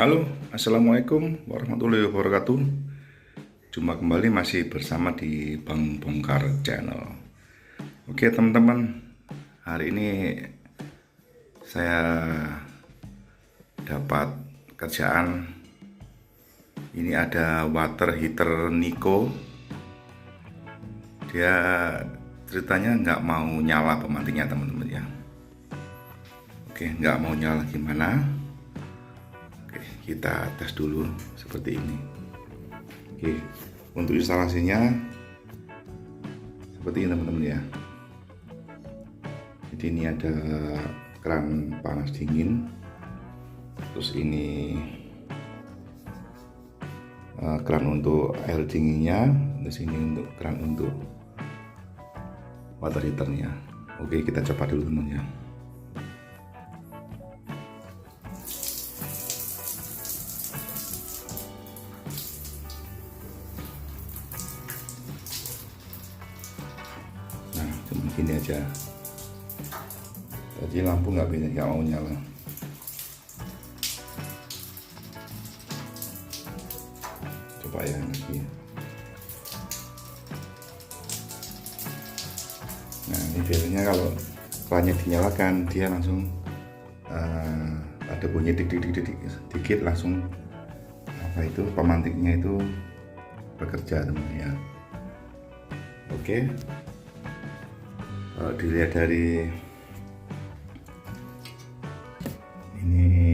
Halo, Assalamualaikum warahmatullahi wabarakatuh. Jumpa kembali masih bersama di Bang Bongkar Channel. Oke teman-teman, hari ini saya dapat kerjaan. Ini ada water heater Niko. Dia ceritanya nggak mau nyala pemantinya teman-teman ya. Oke, nggak mau nyala gimana? Kita tes dulu seperti ini. Oke, untuk instalasinya seperti ini teman-teman ya. Jadi ini ada keran panas dingin, terus ini keran untuk air dinginnya, terus ini untuk keran untuk water heaternya. Oke, kita coba dulu teman-teman ya. Cuma gini aja, jadi lampu nggak mau nyala. Coba ya lagi. Nah ini biasanya kalau kerannya dinyalakan dia langsung ada bunyi dikit langsung apa itu pemantiknya itu bekerja teman-teman ya. Oke. Kalau dilihat dari ini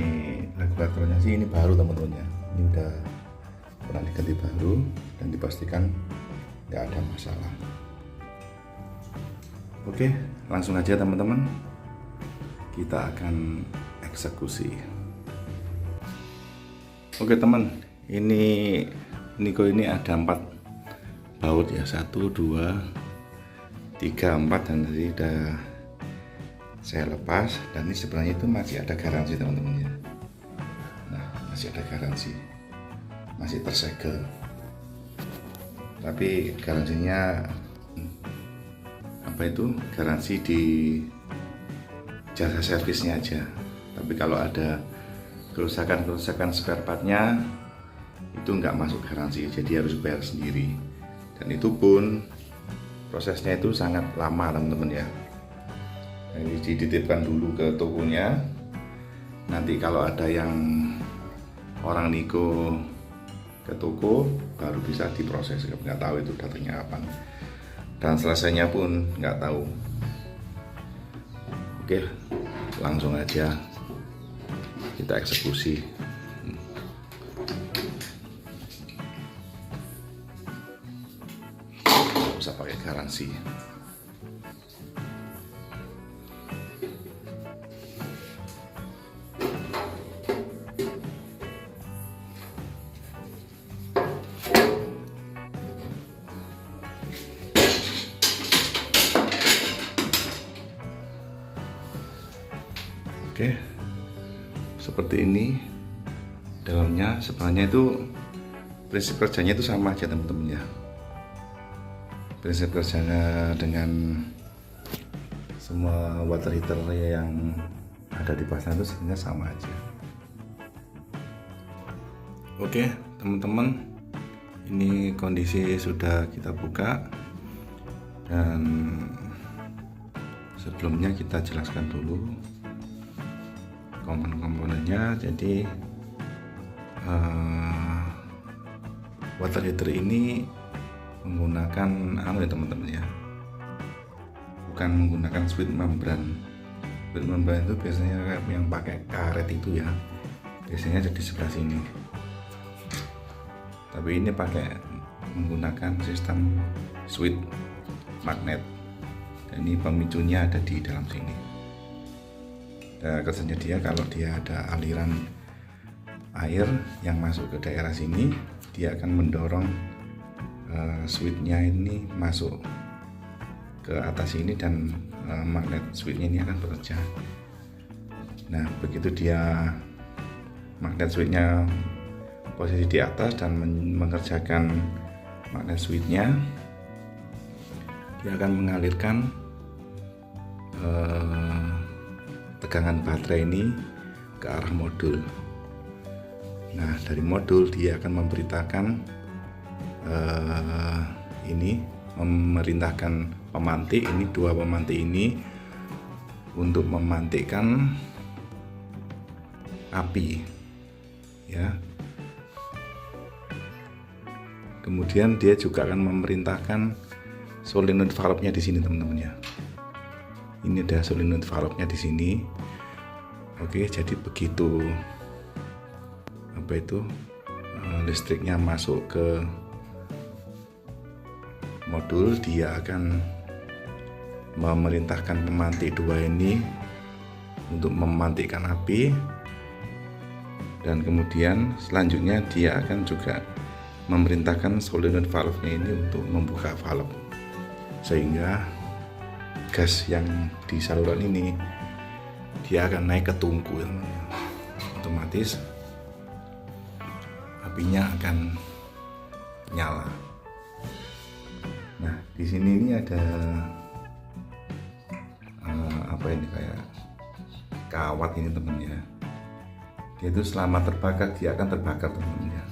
regulatornya sih ini baru teman-teman ya. Ini udah pernah diganti baru dan dipastikan nggak ada masalah. Oke, langsung aja teman-teman, kita akan eksekusi. Oke teman, ini Niko ini ada 4 baut ya, 1, 2, 3, 4 dan tadi udah saya lepas, dan ini sebenarnya itu masih ada garansi teman-teman ya. Nah masih ada garansi, masih tersegel, tapi garansinya apa itu, garansi di jasa servisnya aja. Tapi kalau ada kerusakan spare partnya itu nggak masuk garansi, jadi harus bayar sendiri, dan itu pun prosesnya itu sangat lama teman-teman ya. Ini dititipkan dulu ke tokonya, nanti kalau ada yang orang Niko ke toko baru bisa diproses. Nggak tahu itu datanya kapan, dan selesainya pun nggak tahu. Oke, langsung aja kita eksekusi. Bisa pakai garansi. Oke, seperti ini dalamnya. Sebenarnya itu prinsip kerjanya itu sama aja teman-teman ya. Prinsip kerjanya dengan semua water heater yang ada di pasaran itu sebenarnya sama aja. Oke teman-teman, ini kondisi sudah kita buka, dan sebelumnya kita jelaskan dulu komponen-komponennya. Jadi water heater ini menggunakan ya teman-teman ya, bukan menggunakan switch membran. Switch membran itu biasanya yang pakai karet itu ya, biasanya ada di sebelah sini, tapi ini pakai menggunakan sistem switch magnet, dan ini pemicunya ada di dalam sini. Dan kerjanya dia, kalau dia ada aliran air yang masuk ke daerah sini, dia akan mendorong switchnya ini masuk ke atas ini, dan magnet switchnya ini akan bekerja. Nah begitu dia magnet switchnya posisi di atas dan mengerjakan magnet switchnya, dia akan mengalirkan tegangan baterai ini ke arah modul. Nah, dari modul dia akan memberitakan ini, memerintahkan pemantik ini, dua pemantik ini untuk memantikkan api ya. Kemudian dia juga akan memerintahkan solenoid valve-nya di sini teman-teman ya. Ini ada solenoid valve-nya di sini. Oke, jadi begitu listriknya masuk ke modul, dia akan memerintahkan pemantik dua ini untuk memantikkan api, dan kemudian selanjutnya dia akan juga memerintahkan solenoid valve-nya ini untuk membuka valve, sehingga gas yang di saluran ini dia akan naik ke tungku, otomatis apinya akan nyala. Nah, di sini ini ada ini kayak kawat ini teman ya. Dia itu selama terbakar dia akan terbakar teman ya.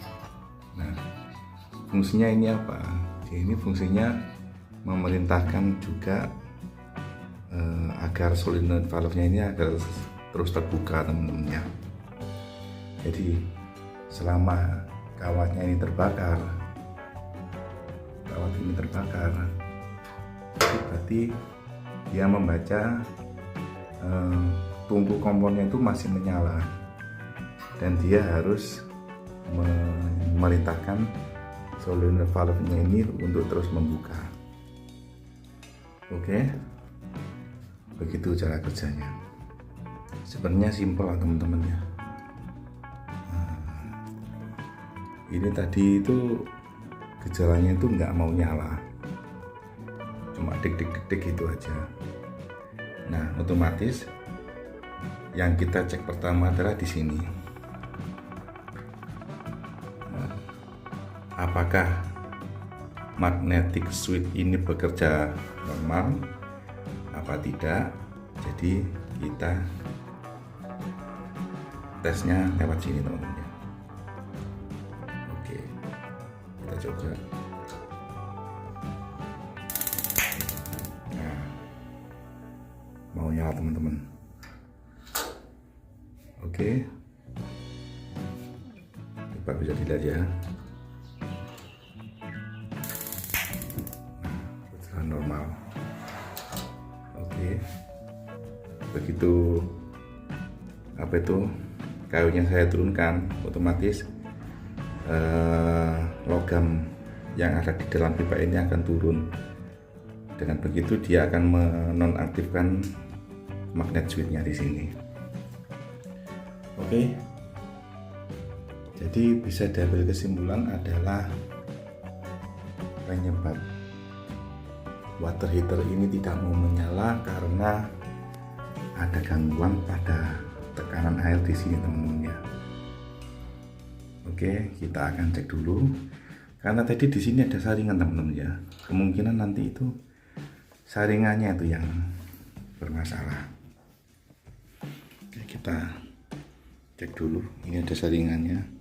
Nah, fungsinya ini apa? Ini fungsinya memerintahkan juga agar solenoid valve-nya ini agar terus terbuka teman-teman ya. Jadi selama kawatnya ini terbakar, berarti dia membaca tungku kompornya itu masih menyala, dan dia harus memerintahkan solenoid valve-nya ini untuk terus membuka. Oke, begitu cara kerjanya. Sebenarnya simpel lah teman-teman ya. Ini tadi itu gejalanya itu nggak mau nyala, cuma dik gitu aja. Nah, otomatis yang kita cek pertama adalah di sini, apakah magnetic switch ini bekerja normal apa tidak. Jadi kita tesnya lewat sini teman-teman. Oke, kita coba. Nah, mau nyala teman-teman. Oke, coba bisa dilihat ya. Nah, normal. Oke, begitu kayunya saya turunkan, otomatis logam yang ada di dalam pipa ini akan turun. Dengan begitu dia akan menonaktifkan magnet switch-nya di sini. Oke, jadi bisa diambil kesimpulan adalah penyebab water heater ini tidak mau menyala karena ada gangguan pada tekanan air di sini teman-teman ya. Oke, kita akan cek dulu, karena tadi di sini ada saringan teman-teman ya. Kemungkinan nanti itu saringannya itu yang bermasalah. Oke, kita cek dulu. Ini ada saringannya.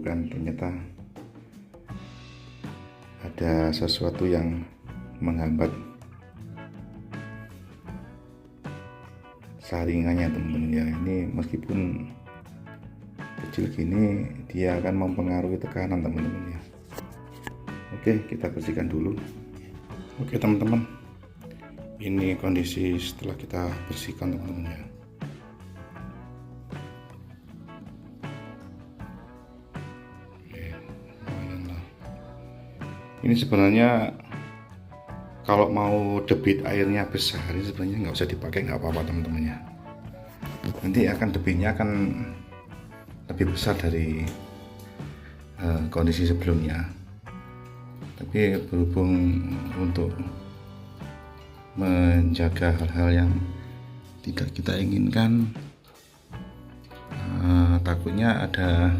Kan ternyata ada sesuatu yang menghambat saringannya teman-teman ya. Ini meskipun kecil gini dia akan mempengaruhi tekanan teman-teman ya. Oke, kita bersihkan dulu. Oke teman-teman, ini kondisi setelah kita bersihkan teman-teman ya. Ini sebenarnya kalau mau debit airnya besar, ini sebenarnya nggak usah dipakai, nggak apa-apa teman-teman ya. Nanti akan debitnya akan lebih besar dari kondisi sebelumnya. Tapi berhubung untuk menjaga hal-hal yang tidak kita inginkan, takutnya ada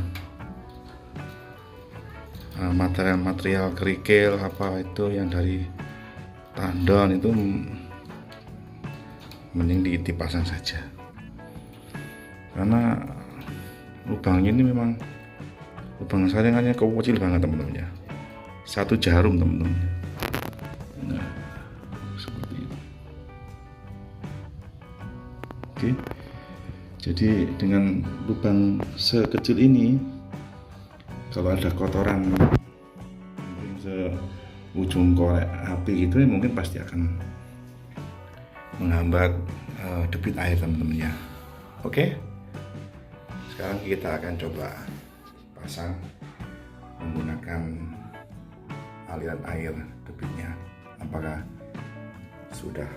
material kerikil apa itu yang dari tandon itu mending dipasang saja. karena lubangnya ini memang lubang saringannya kecil banget teman-teman ya, 1 jarum teman-teman. Nah seperti itu. Oke, jadi dengan lubang sekecil ini, kalau ada kotoran mungkin seujung korek api itu mungkin pasti akan menghambat debit air teman-teman ya. Oke, sekarang kita akan coba pasang menggunakan aliran air debitnya, apakah sudah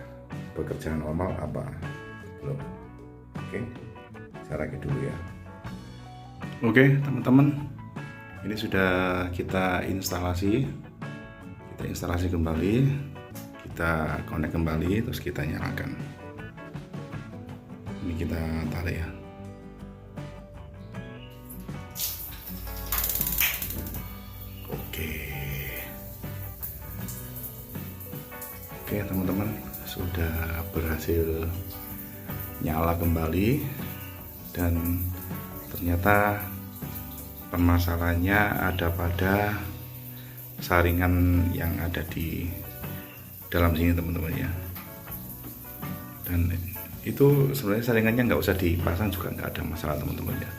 bekerja normal apa belum. Oke, saya rakit dulu ya. Oke teman-teman, ini sudah kita instalasi kembali, kita connect kembali, terus kita nyalakan. Ini kita tarik ya. Oke teman-teman, sudah berhasil nyala kembali, dan ternyata permasalahannya ada pada saringan yang ada di dalam sini teman-teman ya. Dan itu sebenarnya saringannya nggak usah dipasang juga nggak ada masalah teman-teman ya,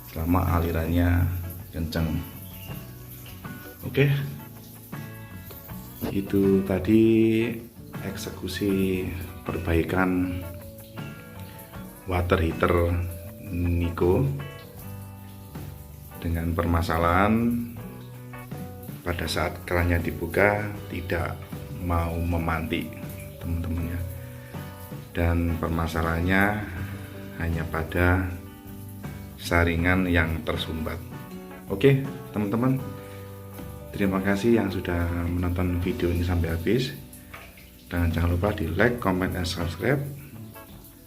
selama alirannya kencang. Oke, itu tadi eksekusi perbaikan water heater Niko dengan permasalahan pada saat kerannya dibuka tidak mau memantik teman-teman ya, dan permasalahannya hanya pada saringan yang tersumbat. Oke teman-teman, terima kasih yang sudah menonton video ini sampai habis, dan jangan lupa di like, comment, dan subscribe,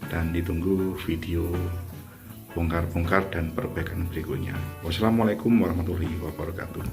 dan ditunggu video bongkar-bongkar dan perbaikan berikutnya. Wassalamualaikum warahmatullahi wabarakatuh.